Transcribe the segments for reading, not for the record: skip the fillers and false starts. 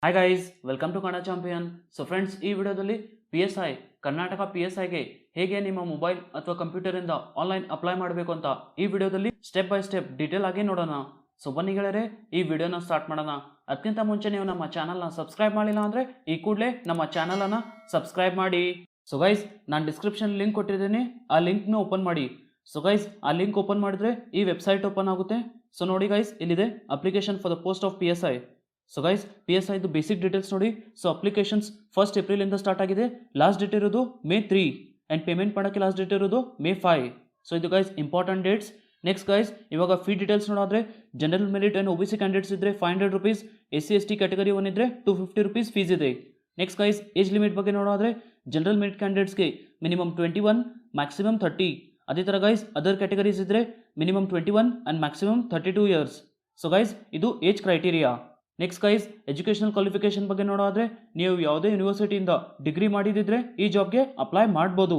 Hi guys, welcome to Kannada champion. So friends, ಈ ವಿಡಿಯೋದಲ್ಲಿ PSI Karnataka PSIಗೆ ಹೇಗೆ ನಿಮ್ಮ ಮೊಬೈಲ್ ಅಥವಾ ಕಂಪ್ಯೂಟರಿಂದ ಆನ್ಲೈನ್ ಅಪ್ಲೈ ಮಾಡಬೇಕು ಅಂತ ಈ ವಿಡಿಯೋದಲ್ಲಿ ಸ್ಟೆಪ್ ಬೈ ಸ್ಟೆಪ್ ಡೀಟೇಲ್ ಆಗಿ ನೋಡೋಣ. ಸೊ ಬನ್ನಿ ಗೆಳೆಯರೆ, ಈ ವಿಡಿಯೋನ ಸ್ಟಾರ್ಟ್ ಮಾಡೋಣ. ಅದಕ್ಕಿಂತ ಮುಂಚೆ ನೀವು ನಮ್ಮ ಚಾನಲ್ನ ಸಬ್ಸ್ಕ್ರೈಬ್ ಮಾಡಿಲ್ಲ ಅಂದರೆ ಈ ಕೂಡಲೇ ನಮ್ಮ ಚಾನಲನ್ನು ಸಬ್ಸ್ಕ್ರೈಬ್ ಮಾಡಿ. ಸೊ ಗೈಸ್, ನಾನು ಡಿಸ್ಕ್ರಿಪ್ಷನ್ ಲಿಂಕ್ ಕೊಟ್ಟಿದ್ದೀನಿ, ಆ ಲಿಂಕ್ನ ಓಪನ್ ಮಾಡಿ. ಸೊ ಗೈಸ್, ಆ ಲಿಂಕ್ ಓಪನ್ ಮಾಡಿದ್ರೆ ಈ ವೆಬ್ಸೈಟ್ ಓಪನ್ ಆಗುತ್ತೆ. ಸೊ ನೋಡಿ ಗೈಸ್, ಇಲ್ಲಿದೆ application for the post of PSI. So guys, PSI ಇದು ಬೇಸಿಕ್ ಡೀಟೇಲ್ಸ್ ನೋಡಿ. ಸೊ ಅಪ್ಲಿಕೇಶನ್ಸ್ 1 ಏಪ್ರಿಲಿಂದ ಸ್ಟಾರ್ಟ್ ಆಗಿದೆ. ಲಾಸ್ಟ್ ಡೇಟ್ ಇರೋದು May 3 ಆ್ಯಂಡ್ ಪೇಮೆಂಟ್ ಮಾಡೋಕ್ಕೆ ಲಾಸ್ಟ್ ಡೇಟ್ ಇರೋದು May 5. ಸೊ ಇದು guys important dates. Next guys, ಇವಾಗ fee details ನೋಡೋದ್ರೆ general merit and OBC candidates ಇದ್ದರೆ 500 rupees, SC/ST category 1 ಇದ್ದರೆ 250 ರೂಪೀಸ್ ಫೀಸ್ ಇದೆ. ನೆಕ್ಸ್ಟ್ ಗೈಸ್, ಏಜ್ ಲಿಮಿಟ್ ಬಗ್ಗೆ ನೋಡೋದ್ರೆ ಜನರಲ್ ಮೆರಿಟ್ ಕ್ಯಾಂಡಿಡೇಟ್ಸ್ಗೆ ಮಿನಿಮಮ್ 21, ಮ್ಯಾಕ್ಸಿಮಮ್ 30. ಅದೇ ಥರ ಗೈಸ್, ಅದರ್ ಕ್ಯಾಟಗರೀಸ್ ಇದ್ದರೆ minimum 21 and maximum 32 years. So guys, ಇದು age criteria. Next guys, educational qualification ಬಗ್ಗೆ ನೋಡೋದ್ರೆ ನೀವು ಯಾವುದೇ ಯೂನಿವರ್ಸಿಟಿಯಿಂದ ಡಿಗ್ರಿ ಮಾಡಿದಿದ್ರೆ ಈ ಜಾಬ್ಗೆ ಅಪ್ಲೈ ಮಾಡ್ಬೋದು.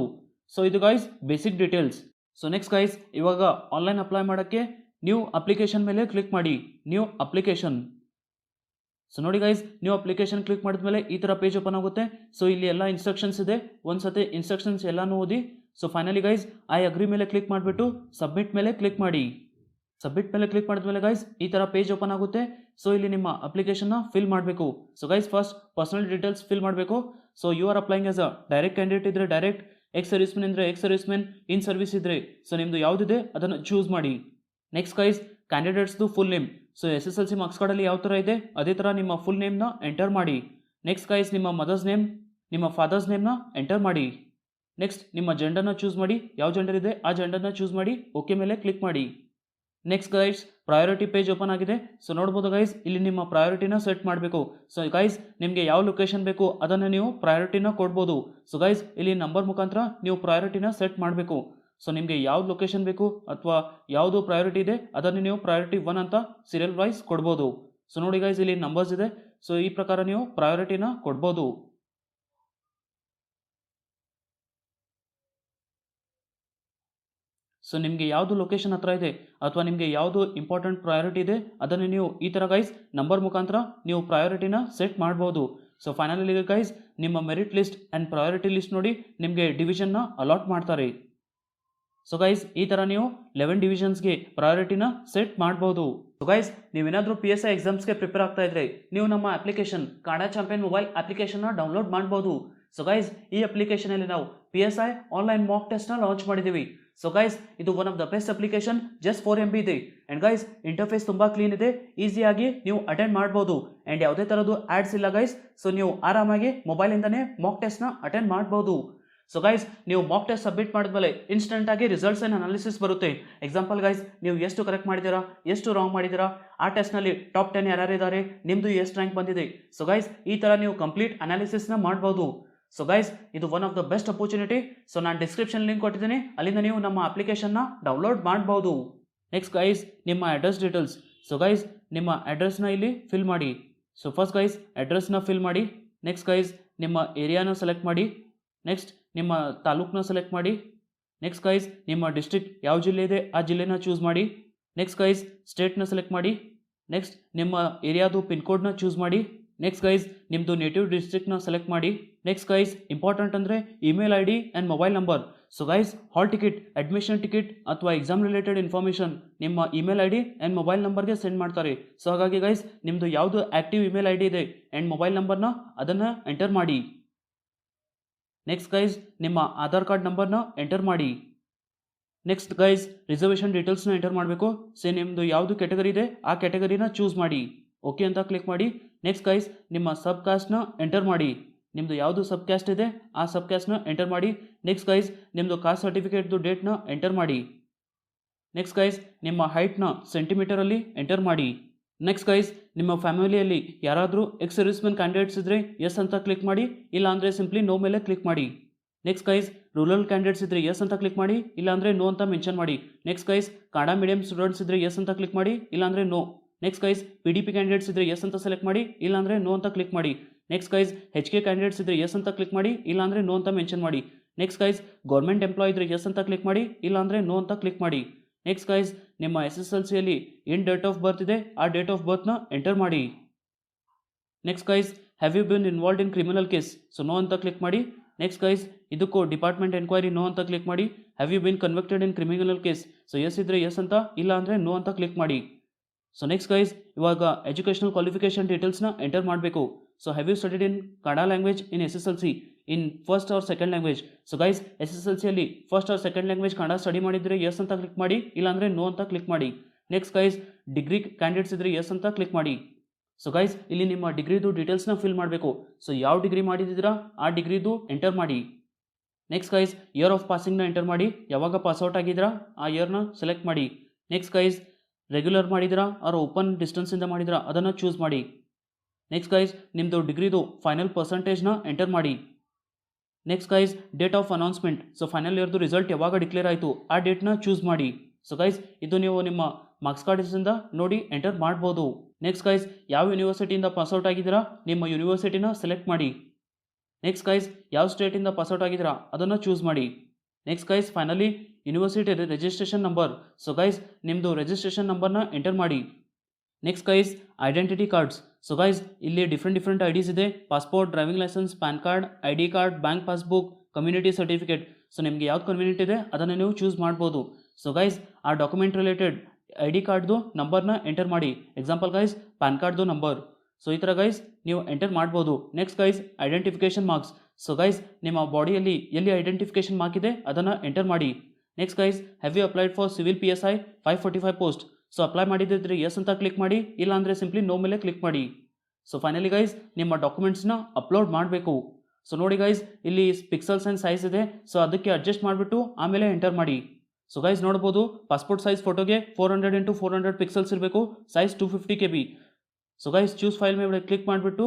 ಸೊ ಇದು guys basic details. So next guys, ಇವಾಗ ಆನ್ಲೈನ್ ಅಪ್ಲೈ ಮಾಡೋಕ್ಕೆ ನ್ಯೂ ಅಪ್ಲಿಕೇಶನ್ ಮೇಲೆ ಕ್ಲಿಕ್ ಮಾಡಿ. New application. ಸೊ ನೋಡಿ ಗೈಸ್, ನ್ಯೂ ಅಪ್ಲಿಕೇಶನ್ ಕ್ಲಿಕ್ ಮಾಡಿದ್ಮೇಲೆ ಈ ಥರ ಪೇಜ್ ಓಪನ್ ಆಗುತ್ತೆ. ಸೊ ಇಲ್ಲಿ ಎಲ್ಲ ಇನ್ಸ್ಟ್ರಕ್ಷನ್ಸ್ ಇದೆ. ಒಂದ್ಸತಿ ಇನ್ಸ್ಟ್ರಕ್ಷನ್ಸ್ ಎಲ್ಲನೂ ಓದಿ. So finally guys, I agree ಮೇಲೆ ಕ್ಲಿಕ್ ಮಾಡಿಬಿಟ್ಟು ಸಬ್ಮಿಟ್ ಮೇಲೆ ಕ್ಲಿಕ್ ಮಾಡಿ. ಸಬ್ಮಿಟ್ ಮೇಲೆ ಕ್ಲಿಕ್ ಮಾಡಿದ್ಮೇಲೆ ಗೈಸ್ ಈ ಥರ ಪೇಜ್ ಓಪನ್ ಆಗುತ್ತೆ. ಸೊ ಇಲ್ಲಿ ನಿಮ್ಮ ಅಪ್ಲಿಕೇಶನ್ನ ಫಿಲ್ ಮಾಡಬೇಕು. So guys, first personal details fill ಮಾಡಬೇಕು. So you are applying as a direct candidate ಇದ್ದರೆ ಡೈರೆಕ್ಟ್, ಎಕ್ಸ್ ಸರ್ವಿಸ್ಮೆನ್ ಇದ್ದರೆ ಎಕ್ಸ್ ಸರ್ವಿಸ್ಮೆನ್, ಇನ್ ಸರ್ವಿಸ್ ಇದ್ದರೆ ಸೊ ನಿಮ್ಮದು ಯಾವುದಿದೆ ಅದನ್ನು ಚೂಸ್ ಮಾಡಿ. ನೆಕ್ಸ್ಟ್ ಗೈಸ್, ಕ್ಯಾಂಡಿಡೇಟ್ಸ್ದು full name. So SSLC marks ಕಾರ್ಡಲ್ಲಿ ಯಾವ ಥರ ಇದೆ ಅದೇ ಥರ ನಿಮ್ಮ ಫುಲ್ ನೇಮ್ನ ಎಂಟರ್ ಮಾಡಿ. ನೆಕ್ಸ್ಟ್ ಗೈಸ್, ನಿಮ್ಮ ಮದರ್ಸ್ ನೇಮ್, ನಿಮ್ಮ ಫಾದರ್ಸ್ ನೇಮ್ನ ಎಂಟರ್ ಮಾಡಿ. ನೆಕ್ಸ್ಟ್ ನಿಮ್ಮ ಜೆಂಡರ್ನ ಚೂಸ್ ಮಾಡಿ. ಯಾವ ಜೆಂಡರ್ ಇದೆ ಆ ಜೆಂಡರ್ನ ಚೂಸ್ ಮಾಡಿ. ಓಕೆ ಮೇಲೆ ಕ್ಲಿಕ್ ಮಾಡಿ. Next guys, priority page open ಆಗಿದೆ. ಸೊ ನೋಡ್ಬೋದು ಗೈಸ್, ಇಲ್ಲಿ ನಿಮ್ಮ ಪ್ರಯಾರಿಟಿನ ಸೆಟ್ ಮಾಡಬೇಕು. ಸೊ ಗೈಸ್, ನಿಮಗೆ ಯಾವ ಲೊಕೇಶನ್ ಬೇಕು ಅದನ್ನು ನೀವು ಪ್ರಯಾರಿಟಿನ ಕೊಡ್ಬೋದು. ಸೊ ಗೈಸ್, ಇಲ್ಲಿ ನಂಬರ್ ಮುಖಾಂತರ ನೀವು ಪ್ರಯಾರಿಟಿನ ಸೆಟ್ ಮಾಡಬೇಕು. ಸೊ ನಿಮಗೆ ಯಾವ್ದು ಲೊಕೇಶನ್ ಬೇಕು ಅಥವಾ ಯಾವುದು ಪ್ರಯಾರಿಟಿ ಇದೆ ಅದನ್ನು ನೀವು ಪ್ರಯಾರಿಟಿ 1 ಅಂತ ಸೀರಿಯಲ್ ವೈಸ್ ಕೊಡ್ಬೋದು. ಸೊ ನೋಡಿ ಗೈಸ್, ಇಲ್ಲಿ ನಂಬರ್ಸ್ ಇದೆ. ಸೊ ಈ ಪ್ರಕಾರ ನೀವು ಪ್ರಯಾರಿಟಿನ ಕೊಡ್ಬೋದು. ಸೊ ನಿಮಗೆ ಯಾವುದು ಲೊಕೇಶನ್ ಹತ್ರ ಇದೆ ಅಥವಾ ನಿಮಗೆ ಯಾವುದು ಇಂಪಾರ್ಟೆಂಟ್ ಪ್ರಯಾರಿಟಿ ಇದೆ ಅದನ್ನು ನೀವು ಈ ಥರ ಗೈಸ್ ನಂಬರ್ ಮುಖಾಂತರ ನೀವು ಪ್ರಯಾರಿಟಿನ ಸೆಟ್ ಮಾಡ್ಬೋದು. ಸೊ ಫೈನಲಿ ಗೈಸ್, ನಿಮ್ಮ merit list and priority list ನೋಡಿ ನಿಮಗೆ ಡಿವಿಷನ್ನ ಅಲಾಟ್ ಮಾಡ್ತಾರೆ. ಸೊ ಗೈಸ್, ಈ ಥರ ನೀವು 11 ಡಿವಿಷನ್ಸ್ಗೆ ಪ್ರಯಾರಿಟಿನ ಸೆಟ್ ಮಾಡ್ಬೋದು. ಸೊ ಗೈಸ್, ನೀವೇನಾದರೂ PSI ಎಕ್ಸಾಮ್ಸ್ಗೆ ಪ್ರಿಪೇರ್ ಆಗ್ತಾ ಇದ್ರೆ ನೀವು ನಮ್ಮ ಅಪ್ಲಿಕೇಶನ್ ಕನ್ನಡ ಚಾಂಪಿಯನ್ ಮೊಬೈಲ್ ಅಪ್ಲಿಕೇಶನ್ನ ಡೌನ್ಲೋಡ್ ಮಾಡ್ಬೋದು. ಸೊ ಗೈಸ್, ಈ ಅಪ್ಲಿಕೇಶನಲ್ಲಿ ನಾವು PSI ಆನ್ಲೈನ್ ಮಾಕ್ ಟೆಸ್ಟ್ನ ಲಾಂಚ್ ಮಾಡಿದ್ದೀವಿ. ಸೊ ಗೈಸ್, ಇದು one of the best application. Just 4 MB ಇದೆ. ಆ್ಯಂಡ್ ಗೈಸ್, ಇಂಟರ್ಫೇಸ್ ತುಂಬ ಕ್ಲೀನ್ ಇದೆ, ಈಸಿಯಾಗಿ ನೀವು ಅಟೆಂಡ್ ಮಾಡ್ಬೋದು. ಆ್ಯಂಡ್ ಯಾವುದೇ ಥರದ್ದು ಆ್ಯಡ್ಸ್ ಇಲ್ಲ ಗೈಸ್. ಸೊ ನೀವು ಆರಾಮಾಗಿ ಮೊಬೈಲಿಂದನೇ ಮಾಕ್ ಟೆಸ್ಟ್ನ ಅಟೆಂಡ್ ಮಾಡ್ಬೋದು. ಸೊ ಗೈಸ್, ನೀವು ಮಾಕ್ ಟೆಸ್ಟ್ ಸಬ್ಮಿಟ್ ಮಾಡಿದ್ಮೇಲೆ ಇನ್ಸ್ಟೆಂಟಾಗಿ ರಿಸಲ್ಟ್ಸ್ ಆ್ಯಂಡ್ ಅನಾಲಿಸಿಸ್ ಬರುತ್ತೆ. ಎಕ್ಸಾಂಪಲ್ ಗೈಸ್, ನೀವು ಎಷ್ಟು ಕರೆಕ್ಟ್ ಮಾಡಿದ್ದೀರಾ, ಎಷ್ಟು ರಾಂಗ್ ಮಾಡಿದ್ದೀರಾ, ಆ ಟೆಸ್ಟ್ನಲ್ಲಿ ಟಾಪ್ 10 ಯಾರ್ಯಾರಿದ್ದಾರೆ, ನಿಮ್ಮದು ಎಷ್ಟು ರ್ಯಾಂಕ್ ಬಂದಿದೆ. ಸೊ ಗೈಸ್, ಈ ಥರ ನೀವು ಕಂಪ್ಲೀಟ್ ಅನಾಲಿಸಿಸ್ನ ಮಾಡ್ಬೋದು. ಸೊ ಗೈಸ್, ಇದು one of the best opportunity. So ನಾನು ಡಿಸ್ಕ್ರಿಪ್ಷನ್ ಲಿಂಕ್ ಕೊಟ್ಟಿದ್ದೀನಿ, ಅಲ್ಲಿಂದ ನೀವು ನಮ್ಮ ಅಪ್ಲಿಕೇಶನ್ನ ಡೌನ್ಲೋಡ್ ಮಾಡ್ಬೋದು. ನೆಕ್ಸ್ಟ್ ಗೈಸ್, ನಿಮ್ಮ ಅಡ್ರೆಸ್ ಡೀಟೇಲ್ಸ್. ಸೊ ಗೈಸ್, ನಿಮ್ಮ ಅಡ್ರೆಸ್ನ ಇಲ್ಲಿ ಫಿಲ್ ಮಾಡಿ. ಸೊ ಫಸ್ಟ್ ಗೈಸ್, ಅಡ್ರೆಸ್ನ ಫಿಲ್ ಮಾಡಿ. ನೆಕ್ಸ್ಟ್ ಗೈಸ್, ನಿಮ್ಮ ಏರಿಯಾನ ಸೆಲೆಕ್ಟ್ ಮಾಡಿ. ನೆಕ್ಸ್ಟ್ ನಿಮ್ಮ ತಾಲೂಕನ್ನ ಸೆಲೆಕ್ಟ್ ಮಾಡಿ. ನೆಕ್ಸ್ಟ್ ಗೈಸ್, ನಿಮ್ಮ ಡಿಸ್ಟ್ರಿಕ್ಟ್ ಯಾವ ಜಿಲ್ಲೆ ಇದೆ ಆ ಜಿಲ್ಲೆನ ಚೂಸ್ ಮಾಡಿ. ನೆಕ್ಸ್ಟ್ ಗೈಸ್, ಸ್ಟೇಟ್ನ ಸೆಲೆಕ್ಟ್ ಮಾಡಿ. ನೆಕ್ಸ್ಟ್ ನಿಮ್ಮ ಏರಿಯಾದು ಪಿನ್ ಕೋಡ್ನ ಚೂಸ್ ಮಾಡಿ. ನೆಕ್ಸ್ಟ್ ಗೈಸ್, ನಿಮ್ಮದು ನೇಟಿವ್ ಡಿಸ್ಟ್ರಿಕ್ಟ್ನ ಸೆಲೆಕ್ಟ್ ಮಾಡಿ. ನೆಕ್ಸ್ಟ್ ಗೈಸ್, ಇಂಪಾರ್ಟೆಂಟ್ ಅಂದರೆ email ID and mobile number. So guys, hall ticket, admission ticket ಅಥವಾ ಎಕ್ಸಾಮ್ ರಿಲೇಟೆಡ್ ಇನ್ಫಾರ್ಮೇಷನ್ ನಿಮ್ಮ ಇಮೇಲ್ ID ಆ್ಯಂಡ್ ಮೊಬೈಲ್ ನಂಬರ್ಗೆ ಸೆಂಡ್ ಮಾಡ್ತಾರೆ. ಸೊ ಹಾಗಾಗಿ ಗೈಸ್, ನಿಮ್ಮದು ಯಾವುದು ಆ್ಯಕ್ಟಿವ್ ಇಮೇಲ್ ID ಇದೆ ಆ್ಯಂಡ್ ಮೊಬೈಲ್ ನಂಬರ್ನ ಅದನ್ನು ಎಂಟರ್ ಮಾಡಿ. ನೆಕ್ಸ್ಟ್ ಗೈಸ್, ನಿಮ್ಮ ಆಧಾರ್ ಕಾರ್ಡ್ ನಂಬರ್ನ ಎಂಟರ್ ಮಾಡಿ. ನೆಕ್ಸ್ಟ್ ಗೈಸ್, ರಿಸರ್ವೇಷನ್ ಡೀಟೇಲ್ಸ್ನ ಎಂಟರ್ ಮಾಡಬೇಕು. ಸೊ ನಿಮ್ಮದು ಯಾವುದು ಕ್ಯಾಟಗರಿ ಇದೆ ಆ ಕ್ಯಾಟಗರಿನ ಚೂಸ್ ಮಾಡಿ. ಓಕೆ ಅಂತ ಕ್ಲಿಕ್ ಮಾಡಿ. ನೆಕ್ಸ್ಟ್ ಗೈಸ್, ನಿಮ್ಮ ಸಬ್ ಕಾಸ್ಟ್ನ ಎಂಟರ್ ಮಾಡಿ. ನಿಮ್ಮದು ಯಾವುದು ಸಬ್ ಕ್ಯಾಸ್ಟ್ ಇದೆ ಆ ಸಬ್ ಕ್ಯಾಸ್ಟ್ನ ಎಂಟರ್ ಮಾಡಿ. ನೆಕ್ಸ್ಟ್ ಗೈಸ್, ನಿಮ್ಮದು ಕಾಸ್ಟ್ ಸರ್ಟಿಫಿಕೇಟ್ದು ಡೇಟ್ನ ಎಂಟರ್ ಮಾಡಿ. ನೆಕ್ಸ್ಟ್ ಗೈಸ್, ನಿಮ್ಮ ಹೈಟ್ನ ಸೆಂಟಿಮೀಟರಲ್ಲಿ ಎಂಟರ್ ಮಾಡಿ. ನೆಕ್ಸ್ಟ್ ಗೈಸ್, ನಿಮ್ಮ ಫ್ಯಾಮಿಲಿಯಲ್ಲಿ ಯಾರಾದರೂ ಎಕ್ಸ್ ಸರ್ವಿಸ್ಮೆನ್ ಕ್ಯಾಂಡಿಡೇಟ್ಸ್ ಇದ್ದರೆ ಎಸ್ ಅಂತ ಕ್ಲಿಕ್ ಮಾಡಿ, ಇಲ್ಲ ಅಂದರೆ ಸಿಂಪ್ಲಿ ನೋ ಮೇಲೆ ಕ್ಲಿಕ್ ಮಾಡಿ. ನೆಕ್ಸ್ಟ್ ಗೈಸ್, ರೂರಲ್ ಕ್ಯಾಂಡಿಡೇಟ್ಸ್ ಇದ್ದರೆ ಎಸ್ ಅಂತ ಕ್ಲಿಕ್ ಮಾಡಿ, ಇಲ್ಲಾಂದರೆ ನೋ ಅಂತ ಮೆನ್ಷನ್ ಮಾಡಿ. Next guys, Kannada medium students ಇದ್ದರೆ ಎಸ್ ಅಂತ ಕ್ಲಿಕ್ ಮಾಡಿ, ಇಲ್ಲಾಂದರೆ no. Next guys, PDP candidates ಇದ್ದರೆ ಎಸ್ ಅಂತ ಸೆಲೆಕ್ಟ್ ಮಾಡಿ, ಇಲ್ಲಾಂದರೆ ನೋ ಅಂತ ಕ್ಲಿಕ್ ಮಾಡಿ. ನೆಕ್ಸ್ಟ್ ಗೈಸ್, HK ಕ್ಯಾಂಡಿಡೇಟ್ಸ್ ಇದ್ದರೆ ಎಸ್ ಅಂತ ಕ್ಲಿಕ್ ಮಾಡಿ, ಇಲ್ಲಾಂದರೆ ನೋ ಅಂತ ಮೆನ್ಷನ್ ಮಾಡಿ. ನೆಕ್ಸ್ಟ್ ಗೈಸ್, ಗೌರ್ಮೆಂಟ್ ಎಂಪ್ಲಾಯ್ ಇದ್ದರೆ ಎಸ್ ಅಂತ ಕ್ಲಿಕ್ ಮಾಡಿ, ಇಲ್ಲಾಂದರೆ ನೋ ಅಂತ ಕ್ಲಿಕ್ ಮಾಡಿ. ನೆಕ್ಸ್ಟ್ ಗೈಸ್, ನಿಮ್ಮ SSLCಯಲ್ಲಿ ಏನು ಡೇಟ್ ಆಫ್ ಬರ್ತ್ ಇದೆ ಆ ಡೇಟ್ ಆಫ್ ಬರ್ತ್ನ ಎಂಟರ್ ಮಾಡಿ. Next guys have you been involved in criminal case, so no ಅಂತ ಕ್ಲಿಕ್ ಮಾಡಿ. ನೆಕ್ಸ್ಟ್ ಗೈಸ್ ಇದಕ್ಕೂ ಡಿಪಾರ್ಟ್ಮೆಂಟ್ ಎನ್ಕ್ವೈರಿ ನೋ ಅಂತ ಕ್ಲಿಕ್ ಮಾಡಿ. Have you been convicted in criminal case, so yes ಇದ್ರೆ ಎಸ್ ಅಂತ, ಇಲ್ಲ ಅಂದರೆ ನೋ ಅಂತ ಕ್ಲಿಕ್ ಮಾಡಿ. ಸೊ ನೆಕ್ಸ್ಟ್ ಗೈಸ್ ಇವಾಗ ಎಜುಕೇಷನಲ್ ಕ್ವಾಲಿಫಿಕೇಷನ್ ಡೀಟೇಲ್ಸ್ನ ಎಂಟರ್ ಮಾಡಬೇಕು. So have you studied in Kannada language in SSLC in first or second language, so guys SSLCಯಲ್ಲಿ first or second language Kannada study ಮಾಡಿದರೆ ಎಸ್ ಅಂತ ಕ್ಲಿಕ್ ಮಾಡಿ, ಇಲ್ಲಾಂದರೆ ನೋ ಅಂತ ಕ್ಲಿಕ್ ಮಾಡಿ. ನೆಕ್ಸ್ಟ್ ಗೈಸ್ ಡಿಗ್ರಿ ಕ್ಯಾಂಡಿಡೇಟ್ಸ್ ಇದ್ರೆ ಎಸ್ ಅಂತ ಕ್ಲಿಕ್ ಮಾಡಿ. ಸೊ ಗೈಸ್ ಇಲ್ಲಿ ನಿಮ್ಮ ಡಿಗ್ರಿದು ಡೀಟೇಲ್ಸ್ನ ಫಿಲ್ ಮಾಡಬೇಕು. ಸೊ ಯಾವ ಡಿಗ್ರಿ ಮಾಡಿದ್ದೀರಾ ಆ ಡಿಗ್ರಿದು ಎಂಟರ್ ಮಾಡಿ. ನೆಕ್ಸ್ಟ್ ಗೈಸ್ ಇಯರ್ ಆಫ್ ಪಾಸಿಂಗ್ನ ಎಂಟರ್ ಮಾಡಿ. ಯಾವಾಗ ಪಾಸ್ಔಟ್ ಆಗಿದ್ದೀರಾ ಆ ಇಯರ್ನ ಸೆಲೆಕ್ಟ್ ಮಾಡಿ. ನೆಕ್ಸ್ಟ್ ಗೈಸ್ ರೆಗ್ಯುಲರ್ ಮಾಡಿದಿರಾ ಆರ್ ಓಪನ್ ಡಿಸ್ಟೆನ್ಸಿಂದ ಮಾಡಿದಿರಾ ಅದನ್ನು ಚೂಸ್ ಮಾಡಿ. ನೆಕ್ಸ್ಟ್ ಗೈಸ್ ನಿಮ್ಮದು ಡಿಗ್ರಿದು ಫೈನಲ್ ಪರ್ಸಂಟೇಜ್ನ ಎಂಟರ್ ಮಾಡಿ. Next guys date of announcement, so final ಇಯರ್ದು ರಿಸಲ್ಟ್ ಯಾವಾಗ ಡಿಕ್ಲೇರ್ ಆಯಿತು ಆ ಡೇಟ್ನ ಚೂಸ್ ಮಾಡಿ. ಸೊ ಗೈಸ್ ಇದು ನೀವು ನಿಮ್ಮ ಮಾರ್ಕ್ಸ್ ಕಾರ್ಡ್ಸಿಂದ ನೋಡಿ ಎಂಟರ್ ಮಾಡ್ಬೋದು. ನೆಕ್ಸ್ಟ್ ಗೈಸ್ ಯಾವ ಯೂನಿವರ್ಸಿಟಿಯಿಂದ ಪಾಸ್ಔಟ್ ಆಗಿದ್ದೀರಾ ನಿಮ್ಮ ಯೂನಿವರ್ಸಿಟಿನ ಸೆಲೆಕ್ಟ್ ಮಾಡಿ. ನೆಕ್ಸ್ಟ್ ಗೈಸ್ ಯಾವ ಸ್ಟೇಟಿಂದ ಪಾಸ್ಔಟ್ ಆಗಿದ್ದೀರಾ ಅದನ್ನು ಚೂಸ್ ಮಾಡಿ. Next guys finally university registration number, so guys ನಿಮ್ಮದು ರಿಜಿಸ್ಟ್ರೇಷನ್ ನಂಬರ್ನ ಎಂಟರ್ ಮಾಡಿ. Next guys identity cards, so guys ಇಲ್ಲಿ ಡಿಫ್ರೆಂಟ್ ಐಡೀಸ್ ಇದೆ. Passport, driving licence, PAN card, ID card, bank passbook, community certificate. So ನಿಮಗೆ ಯಾವ್ದು convenient ಇದೆ ಅದನ್ನು ನೀವು ಚೂಸ್ ಮಾಡ್ಬೋದು. ಸೊ ಗೈಸ್ ಆ ಡಾಕ್ಯುಮೆಂಟ್ ರಿಲೇಟೆಡ್ ID ಕಾರ್ಡ್ದು ನಂಬರ್ನ ಎಂಟರ್ ಮಾಡಿ. ಎಕ್ಸಾಂಪಲ್ ಗೈಸ್ ಪ್ಯಾನ್ ಕಾರ್ಡ್ದು ನಂಬರ್. ಸೊ ಈ ಥರ ಗೈಸ್ ನೀವು ಎಂಟರ್ ಮಾಡ್ಬೋದು. Next guys identification marks, so guys ನಿಮ್ಮ ಬಾಡಿಯಲ್ಲಿ ಎಲ್ಲಿ ಐಡೆಂಟಿಫಿಕೇಷನ್ ಮಾರ್ಕ್ ಇದೆ ಅದನ್ನು ಎಂಟರ್ ಮಾಡಿ. Next guys have you applied for civil PSI 545 post, so apply ಮಾಡಿದ್ದರೆ ಎಸ್ ಅಂತ ಕ್ಲಿಕ್ ಮಾಡಿ, ಇಲ್ಲಾಂದರೆ ಸಿಂಪ್ಲಿ ನೋ ಮೇಲೆ ಕ್ಲಿಕ್ ಮಾಡಿ. ಸೊ ಫೈನಲಿ ಗೈಸ್ ನಿಮ್ಮ ಡಾಕ್ಯುಮೆಂಟ್ಸ್ನ ಅಪ್ಲೋಡ್ ಮಾಡಬೇಕು. ಸೊ ನೋಡಿ ಗೈಸ್ ಇಲ್ಲಿ ಪಿಕ್ಸಲ್ಸ್ ಆ್ಯಂಡ್ ಸೈಜ್ ಇದೆ, ಸೊ ಅದಕ್ಕೆ ಅಡ್ಜಸ್ಟ್ ಮಾಡಿಬಿಟ್ಟು ಆಮೇಲೆ ಎಂಟರ್ ಮಾಡಿ. ಸೊ ಗೈಸ್ ನೋಡ್ಬೋದು ಪಾಸ್ಪೋರ್ಟ್ ಸೈಜ್ ಫೋಟೋಗೆ 400 × 400 ಪಿಕ್ಸಲ್ಸ್ ಇರಬೇಕು, size 250 KB. So guys choose file ಮೇಲೆ ಕ್ಲಿಕ್ ಮಾಡಿಬಿಟ್ಟು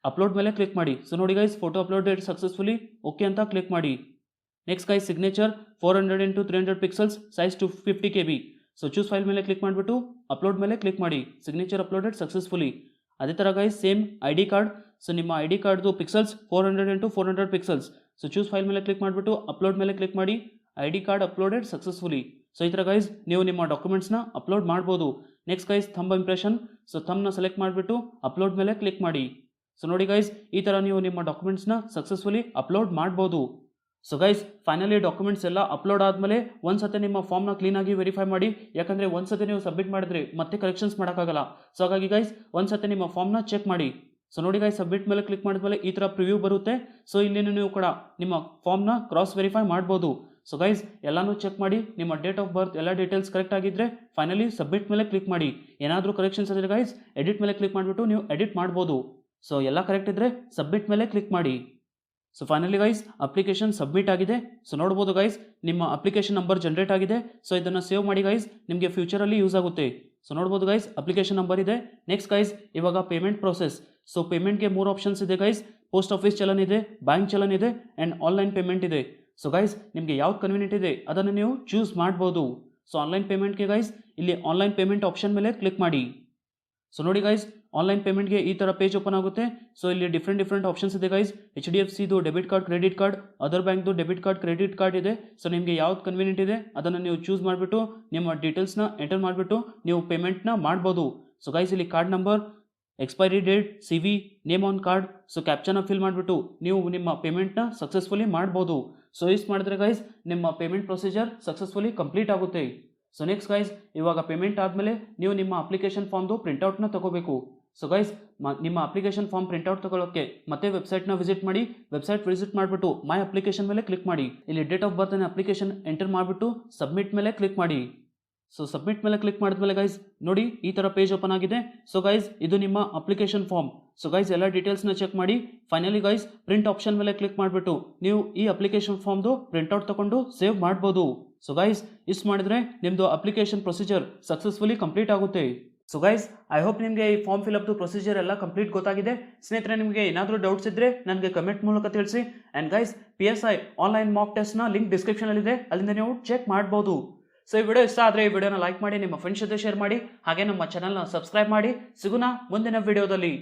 ಅಪ್ಲೋಡ್ ಮೇಲೆ ಕ್ಲಿಕ್ ಮಾಡಿ. ಸೊ ನೋಡಿ guys photo uploaded successfully, okay ಅಂತ ಕ್ಲಿಕ್ ಮಾಡಿ. Next guys signature 400 × 300 pixels, size 250 KB. So choose file ಮೇಲೆ ಕ್ಲಿಕ್ ಮಾಡಿಬಿಟ್ಟು ಅಪ್ಲೋಡ್ ಮೇಲೆ ಕ್ಲಿಕ್ ಮಾಡಿ. Signature uploaded successfully. ಅದೇ ಥರ guys same ID card, so ನಿಮ್ಮ ID ಕಾರ್ಡ್ದು pixels 400 × 400 pixels. So choose file ಮೇಲೆ ಕ್ಲಿಕ್ ಮಾಡಿಬಿಟ್ಟು ಅಪ್ಲೋಡ್ ಮೇಲೆ ಕ್ಲಿಕ್ ಮಾಡಿ. ID card uploaded successfully. So ಈ ಥರ ಗೈಸ್ ನೀವು ನಿಮ್ಮ ಡಾಕ್ಯುಮೆಂಟ್ಸ್ನ ಅಪ್ಲೋಡ್ ಮಾಡ್ಬೋದು. Next guys thumb impression, so ಥಂಬ್ನ ಸೆಲೆಕ್ಟ್ ಮಾಡಿಬಿಟ್ಟು ಅಪ್ಲೋಡ್ ಮೇಲೆ ಕ್ಲಿಕ್ ಮಾಡಿ. ಸೊ ನೋಡಿ ಗೈಸ್ ಈ ಥರ ನೀವು ನಿಮ್ಮ ಡಾಕ್ಯುಮೆಂಟ್ಸ್ನ ಸಕ್ಸಸ್ಫುಲಿ ಅಪ್ಲೋಡ್ ಮಾಡ್ಬೋದು. ಸೊ ಗೈಸ್ ಫೈನಲಿ ಡಾಕ್ಯುಮೆಂಟ್ಸ್ ಎಲ್ಲ ಅಪ್ಲೋಡ್ ಆದಮೇಲೆ ಒಂದ್ಸತಿ ನಿಮ್ಮ ಫಾರ್ಮ್ನ ಕ್ಲೀನಾಗಿ ವೆರಿಫೈ ಮಾಡಿ. ಯಾಕಂದರೆ ಒಂದ್ಸತಿ ನೀವು ಸಬ್ಮಿಟ್ ಮಾಡಿದ್ರೆ ಮತ್ತೆ ಕರೆಕ್ಷನ್ಸ್ ಮಾಡೋಕ್ಕಾಗಲ್ಲ. ಸೊ ಹಾಗಾಗಿ ಗೈಸ್ ಒಂದ್ಸತಿ ನಿಮ್ಮ ಫಾರ್ಮ್ನ ಚೆಕ್ ಮಾಡಿ. ಸೊ ನೋಡಿ ಗೈಸ್ ಸಬ್ಮಿಟ್ ಮೇಲೆ ಕ್ಲಿಕ್ ಮಾಡಿದ್ಮೇಲೆ ಈ ಥರ ಪ್ರಿವ್ಯೂ ಬರುತ್ತೆ. ಸೊ ಇಲ್ಲಿ ನೀವು ಕೂಡ ನಿಮ್ಮ ಫಾರ್ಮ್ನ ಕ್ರಾಸ್ ವೆರಿಫೈ ಮಾಡ್ಬೋದು. ಸೊ ಗೈಸ್ ಎಲ್ಲನೂ ಚೆಕ್ ಮಾಡಿ, ನಿಮ್ಮ ಡೇಟ್ ಆಫ್ ಬರ್ತ್ ಎಲ್ಲ ಡೀಟೇಲ್ಸ್ ಕರೆಕ್ಟ್ ಆಗಿದ್ದರೆ ಫೈನಲಿ ಸಬ್ಮಿಟ್ ಮೇಲೆ ಕ್ಲಿಕ್ ಮಾಡಿ. ಏನಾದರೂ ಕರೆಕ್ಷನ್ಸ್ ಇದ್ದರೆ ಗೈಸ್ ಎಡಿಟ್ ಮೇಲೆ ಕ್ಲಿಕ್ ಮಾಡಿಬಿಟ್ಟು ನೀವು ಎಡಿಟ್ ಮಾಡ್ಬೋದು. ಸೊ ಎಲ್ಲ ಕರೆಕ್ಟ್ ಇದ್ದರೆ ಸಬ್ಮಿಟ್ ಮೇಲೆ ಕ್ಲಿಕ್ ಮಾಡಿ. So finally guys application submit ಆಗಿದೆ. ಸೊ ನೋಡ್ಬೋದು ಗೈಸ್ ನಿಮ್ಮ ಅಪ್ಲಿಕೇಶನ್ ನಂಬರ್ ಜನರೇಟ್ ಆಗಿದೆ. ಸೊ ಇದನ್ನು ಸೇವ್ ಮಾಡಿ ಗೈಸ್, ನಿಮಗೆ ಫ್ಯೂಚರಲ್ಲಿ ಯೂಸ್ ಆಗುತ್ತೆ. ಸೊ ನೋಡ್ಬೋದು ಗೈಸ್ ಅಪ್ಲಿಕೇಶನ್ ನಂಬರ್ ಇದೆ. ನೆಕ್ಸ್ಟ್ ಗೈಸ್ ಇವಾಗ ಪೇಮೆಂಟ್ ಪ್ರೋಸೆಸ್. ಸೊ ಪೇಮೆಂಟ್ಗೆ 3 ಆಪ್ಷನ್ಸ್ ಇದೆ ಗೈಸ್. ಪೋಸ್ಟ್ ಆಫೀಸ್ ಚಲನ್ ಇದೆ, ಬ್ಯಾಂಕ್ ಚಲನ್ ಇದೆ ಆ್ಯಂಡ್ ಆನ್ಲೈನ್ ಪೇಮೆಂಟ್ ಇದೆ. ಸೊ ಗೈಸ್ ನಿಮಗೆ ಯಾವ್ದು ಕನ್ವೀನಿಯಂಟ್ ಇದೆ ಅದನ್ನು ನೀವು ಚೂಸ್ ಮಾಡ್ಬೋದು. ಸೊ ಆನ್ಲೈನ್ ಪೇಮೆಂಟ್ಗೆ ಗೈಸ್ ಇಲ್ಲಿ ಆನ್ಲೈನ್ ಪೇಮೆಂಟ್ ಆಪ್ಷನ್ ಮೇಲೆ ಕ್ಲಿಕ್ ಮಾಡಿ. ಸೊ ನೋಡಿ ಗೈಸ್ ಆನ್ಲೈನ್ ಪೇಮೆಂಟ್ಗೆ ಈ ಥರ ಪೇಜ್ ಓಪನ್ ಆಗುತ್ತೆ. ಸೊ ಇಲ್ಲಿ ಡಿಫ್ರೆಂಟ್ ಆಪ್ಷನ್ಸ್ ಇದೆ ಗೈಸ್. HDFCದು debit card, credit card, other ಬ್ಯಾಂಕ್ದು ಡೆಬಿಟ್ ಕಾರ್ಡ್, ಕ್ರೆಡಿಟ್ ಕಾರ್ಡ್ ಇದೆ. ಸೊ ನಿಮಗೆ ಯಾವ್ದು ಕನ್ವೀನಿಯಂಟ್ ಇದೆ ಅದನ್ನು ನೀವು ಚೂಸ್ ಮಾಡಿಬಿಟ್ಟು ನಿಮ್ಮ ಡೀಟೇಲ್ಸ್ನ ಎಂಟರ್ ಮಾಡಿಬಿಟ್ಟು ನೀವು ಪೇಮೆಂಟ್ನ ಮಾಡ್ಬೋದು. ಸೊ ಗೈಸ್ ಇಲ್ಲಿ card number, expiry date, CV, name on card, so ಕ್ಯಾಪ್ಚನ ಫಿಲ್ ಮಾಡಿಬಿಟ್ಟು ನೀವು ನಿಮ್ಮ ಪೇಮೆಂಟ್ನ ಸಕ್ಸಸ್ಫುಲಿ ಮಾಡ್ಬೋದು. ಸೊ ಇಷ್ಟು ಮಾಡಿದ್ರೆ ಗೈಸ್ ನಿಮ್ಮ ಪೇಮೆಂಟ್ ಪ್ರೊಸೀಜರ್ ಸಕ್ಸಸ್ಫುಲಿ ಕಂಪ್ಲೀಟ್ ಆಗುತ್ತೆ. ಸೊ ನೆಕ್ಸ್ಟ್ ಗೈಸ್ ಇವಾಗ ಪೇಮೆಂಟ್ ಆದಮೇಲೆ ನೀವು ನಿಮ್ಮ ಅಪ್ಲಿಕೇಶನ್ ಫಾರ್ಮ್ದು ಪ್ರಿಂಟ್ಔಟ್ನ ತಗೋಬೇಕು. ಸೊ ಗೈಸ್ ನಿಮ್ಮ ಅಪ್ಲಿಕೇಶನ್ ಫಾರ್ಮ್ ಪ್ರಿಂಟ್ಔಟ್ ತಗೊಳ್ಳೋಕ್ಕೆ ಮತ್ತೆ ವೆಬ್ಸೈಟ್ನ ವಿಸಿಟ್ ಮಾಡಿ. ವೆಬ್ಸೈಟ್ ವಿಸಿಟ್ ಮಾಡಿಬಿಟ್ಟು ಮೈ ಅಪ್ಲಿಕೇಶನ್ ಮೇಲೆ ಕ್ಲಿಕ್ ಮಾಡಿ. ಇಲ್ಲಿ date of birth application enter ಮಾಡಿಬಿಟ್ಟು ಸಬ್ಮಿಟ್ ಮೇಲೆ ಕ್ಲಿಕ್ ಮಾಡಿ. ಸೊ ಸಬ್ಮಿಟ್ ಮೇಲೆ ಕ್ಲಿಕ್ ಮಾಡಿದ್ಮೇಲೆ ಗೈಸ್ ನೋಡಿ ಈ ಥರ ಪೇಜ್ ಓಪನ್ ಆಗಿದೆ. ಸೊ ಗೈಸ್ ಇದು ನಿಮ್ಮ ಅಪ್ಲಿಕೇಶನ್ ಫಾರ್ಮ್. ಸೊ ಗೈಸ್ ಎಲ್ಲ ಡೀಟೇಲ್ಸ್ನ ಚೆಕ್ ಮಾಡಿ. ಫೈನಲಿ ಗೈಸ್ ಪ್ರಿಂಟ್ ಆಪ್ಷನ್ ಮೇಲೆ ಕ್ಲಿಕ್ ಮಾಡಿಬಿಟ್ಟು ನೀವು ಈ ಅಪ್ಲಿಕೇಶನ್ ಫಾರ್ಮ್ದು ಪ್ರಿಂಟ್ಔಟ್ ತಗೊಂಡು ಸೇವ್ ಮಾಡ್ಬೋದು. ಸೊ ಗೈಸ್ ಇಷ್ಟು ಮಾಡಿದ್ರೆ ನಿಮ್ಮದು ಅಪ್ಲಿಕೇಶನ್ ಪ್ರೊಸೀಜರ್ ಸಕ್ಸಸ್ಫುಲಿ ಕಂಪ್ಲೀಟ್ ಆಗುತ್ತೆ. ಸೊ ಗೈಸ್ ಐ ಹೋಪ್ ನಿಮಗೆ ಈ ಫಾರ್ಮ್ ಫಿಲ್ಅಪ್ದು ಪ್ರೊಸೀಜರ್ ಎಲ್ಲ ಕಂಪ್ಲೀಟ್ ಗೊತ್ತಾಗಿದೆ. ಸ್ನೇಹಿತರೆ ನಿಮಗೆ ಏನಾದರೂ ಡೌಟ್ಸ್ ಇದ್ದರೆ ನನಗೆ ಕಮೆಂಟ್ ಮೂಲಕ ತಿಳಿಸಿ. And guys PSI online mock ಟೆಸ್ಟ್ನ ಲಿಂಕ್ ಡಿಸ್ಕ್ರಿಪ್ಷನಲ್ಲಿದೆ, ಅಲ್ಲಿಂದ ನೀವು ಚೆಕ್ ಮಾಡ್ಬೋದು. ಸೊ ಈ ವಿಡಿಯೋ ಇಷ್ಟ ಆದರೆ ಈ ವಿಡಿಯೋನ ಲೈಕ್ ಮಾಡಿ, ನಿಮ್ಮ ಫ್ರೆಂಡ್ಸ್ ಜೊತೆ ಶೇರ್ ಮಾಡಿ, ಹಾಗೆ ನಮ್ಮ ಚಾನಲ್ನ ಸಬ್ಸ್ಕ್ರೈಬ್ ಮಾಡಿ. ಸಿಗೋಣ ಮುಂದಿನ ವಿಡಿಯೋದಲ್ಲಿ.